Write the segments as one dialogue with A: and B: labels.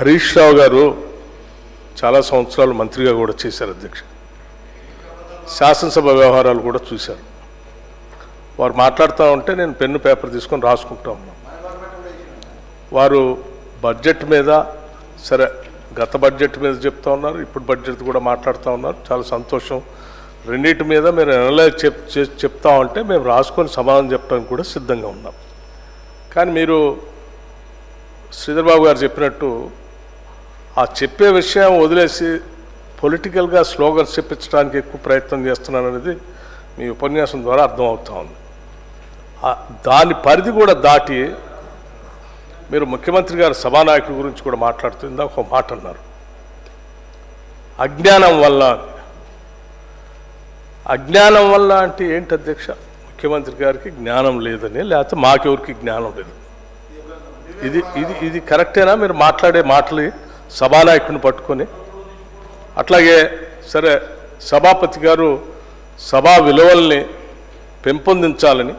A: హరీష్ రావు గారు చాలా సంవత్సరాలు మంత్రిగా కూడా చేశారు అధ్యక్ష. శాసనసభ వ్యవహారాలు కూడా చూశారు. వారు మాట్లాడుతూ ఉంటే నేను పెన్ను పేపర్ తీసుకొని రాసుకుంటా ఉన్నాను. వారు బడ్జెట్ మీద సరే గత బడ్జెట్ మీద చెప్తా ఉన్నారు, ఇప్పుడు బడ్జెట్ కూడా మాట్లాడుతూ ఉన్నారు. చాలా సంతోషం. రెండింటి మీద మీరు అనలైజ్ చెప్తా ఉంటే మేము రాసుకొని సమాధానం చెప్పడానికి కూడా సిద్ధంగా ఉన్నాం. కానీ మీరు శ్రీధర్ బాబు గారు చెప్పినట్టు ఆ చెప్పే విషయం వదిలేసి పొలిటికల్గా స్లోగన్స్ చెప్పించడానికి ఎక్కువ ప్రయత్నం చేస్తున్నారనేది మీ ఉపన్యాసం ద్వారా అర్థమవుతా ఉంది. దాని పరిధి కూడా దాటి మీరు ముఖ్యమంత్రి గారు సభానాయకుడి గురించి కూడా మాట్లాడుతుందా ఒక మాట అన్నారు, అజ్ఞానం వల్ల. అజ్ఞానం వల్ల అంటే ఏంటి అధ్యక్ష? ముఖ్యమంత్రి గారికి జ్ఞానం లేదని, లేకపోతే మాకెవరికి జ్ఞానం లేదు. ఇది ఇది ఇది కరెక్టేనా మీరు మాట్లాడే మాటలు సభానాయకుడిని పట్టుకొని? అట్లాగే సరే సభాపతి గారు సభా విలువల్ని పెంపొందించాలని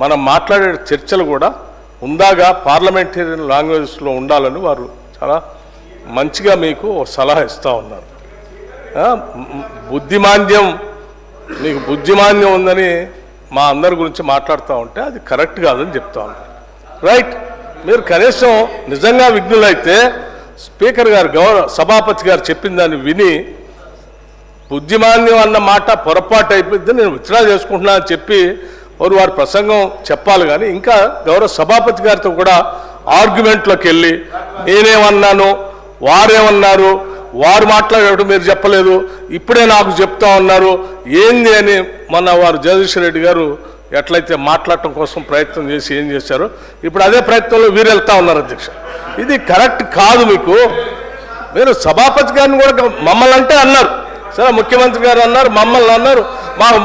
A: మనం మాట్లాడే చర్చలు కూడా ఉందాగా పార్లమెంటేరియన్ లాంగ్వేజ్లో ఉండాలని వారు చాలా మంచిగా మీకు సలహా ఇస్తూ ఉన్నారు. బుద్ధిమాంద్యం, మీకు బుద్ధిమాంద్యం ఉందని మా అందరి గురించి మాట్లాడుతూ ఉంటే అది కరెక్ట్ కాదని చెప్తా ఉన్నారు. రైట్, మీరు కనీసం నిజంగా విఘ్నులైతే స్పీకర్ గారు సభాపతి గారు చెప్పిన దాన్ని విని బుద్ధిమాన్యం అన్న మాట పొరపాటు అయిపోయింది, నేను విత్డ్రా చేసుకుంటున్నా అని చెప్పి వారి ప్రసంగం చెప్పాలి. కానీ ఇంకా గౌరవ సభాపతి గారితో కూడా ఆర్గ్యుమెంట్లోకి వెళ్ళి నేనేమన్నాను, వారేమన్నారు, వారు మాట్లాడేటప్పుడు మీరు చెప్పలేదు, ఇప్పుడే నాకు చెప్తా ఉన్నారు ఏంది అని మొన్న వారు జగదీశ్వర్ రెడ్డి గారు ఎట్లయితే మాట్లాడటం కోసం ప్రయత్నం చేసి ఏం చేశారో ఇప్పుడు అదే ప్రయత్నంలో వీరు వెళ్తా ఉన్నారు అధ్యక్ష. ఇది కరెక్ట్ కాదు. మీరు సభాపతి గారిని కూడా మమ్మల్ని అంటే అన్నారు, సరే ముఖ్యమంత్రి గారు అన్నారు, మమ్మల్ని అన్నారు, మాకు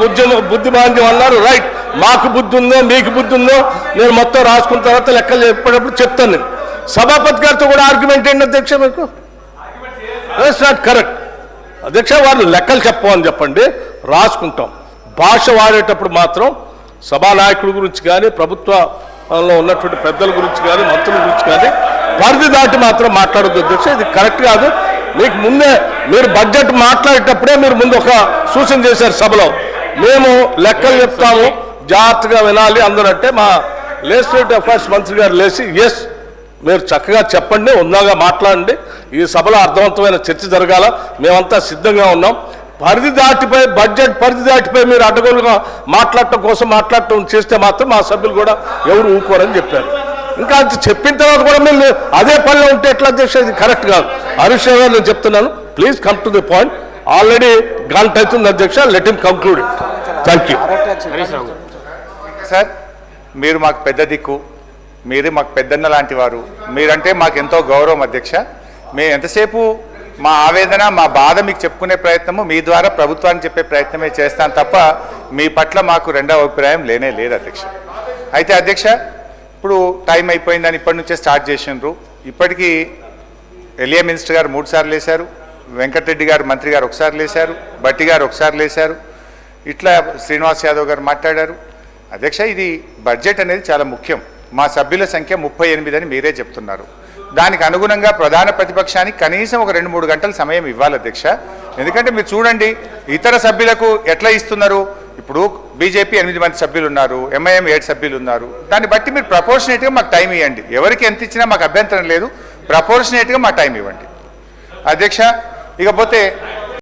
A: బుద్ధిమాంద్యం అన్నారు. రైట్, మాకు బుద్ధి ఉందో మీకు బుద్ధి ఉందో నేను మొత్తం రాసుకున్న తర్వాత లెక్కలు చెప్పేటప్పుడు చెప్తాను. నేను సభాపతి గారితో కూడా ఆర్గ్యుమెంట్ ఏంటి అధ్యక్ష? మీకు ఇట్స్ నాట్ కరెక్ట్ అధ్యక్ష. వారు లెక్కలు చెప్పమని చెప్పండి, రాసుకుంటాం. భాష వాడేటప్పుడు మాత్రం సభానాయకుడి గురించి కానీ ప్రభుత్వంలో ఉన్నటువంటి పెద్దల గురించి కానీ మంత్రుల గురించి కానీ పరిధి దాటి మాత్రం మాట్లాడద్దు అధ్యక్ష. ఇది కరెక్ట్ కాదు. మీకు ముందే మీరు బడ్జెట్ మాట్లాడేటప్పుడే మీరు ముందు ఒక సూచన చేశారు సభలో, మేము లెక్కలు చెప్తాము జాగ్రత్తగా వినాలి అందరూ అంటే మా లెజిస్లేటివ్ అఫైర్స్ మంత్రి గారు లేచి ఎస్ మీరు చక్కగా చెప్పండి, ఉందాగా మాట్లాడండి, ఈ సభలో అర్థవంతమైన చర్చ జరగాల, మేమంతా సిద్ధంగా ఉన్నాం. పరిధి దాటిపోయి బడ్జెట్ పరిధి దాటిపోయి మీరు అడ్డగోలుగా మాట్లాడటం చేస్తే మాత్రం మా సభ్యులు కూడా ఎవరు ఊరుకోరని చెప్పారు. ఇంకా అది చెప్పిన తర్వాత కూడా మేము అదే పనిలో ఉంటే ఎట్లా అధ్యక్ష? ఇది కరెక్ట్ కాదు. హరీష్ రావు గారు నేను చెప్తున్నాను, please come to the point. Already గంట అవుతుంది అధ్యక్ష, let him conclude. Thank you.
B: Sir, మీరు మాకు పెద్ద దిక్కు, మీరు మాకు పెద్దన్న లాంటి వారు, మీరంటే మాకు ఎంతో గౌరవం అధ్యక్ష. మేము ఎంతసేపు మా ఆవేదన మా బాధ మీకు చెప్పుకునే ప్రయత్నము మీ ద్వారా ప్రభుత్వానికి చెప్పే ప్రయత్నమే చేస్తాను తప్ప మీ పట్ల మాకు రెండవ అభిప్రాయం లేనే లేదు అధ్యక్ష. అయితే అధ్యక్ష, ఇప్పుడు టైం అయిపోయిందని ఇప్పటి నుంచే స్టార్ట్ చేసిండ్రు. ఇప్పటికీ ఎల్ఏ మినిస్టర్ గారు 3 సార్లు లేశారు, వెంకటరెడ్డి గారు మంత్రి గారు ఒకసారి లేశారు, బట్టి గారు ఒకసారి లేశారు, ఇట్లా శ్రీనివాస్ యాదవ్ గారు మాట్లాడారు. అధ్యక్ష, ఇది బడ్జెట్ అనేది చాలా ముఖ్యం. మా సభ్యుల సంఖ్య 38 అని మీరే చెప్తున్నారు. దానికి అనుగుణంగా ప్రధాన ప్రతిపక్షానికి కనీసం ఒక 2-3 గంటల సమయం ఇవ్వాలి అధ్యక్ష. ఎందుకంటే మీరు చూడండి ఇతర సభ్యులకు ఎట్లా ఇస్తున్నారు. ఇప్పుడు బీజేపీ 8 మంది సభ్యులు ఉన్నారు, ఎంఐఎం 7 సభ్యులు ఉన్నారు. దాన్ని బట్టి మీరు ప్రపోర్షనేట్గా మాకు టైం ఇవ్వండి. ఎవరికి ఎంత ఇచ్చినా మాకు అభ్యంతరం లేదు, ప్రపోర్షనేట్గా మాకు టైం ఇవ్వండి అధ్యక్ష. ఇకపోతే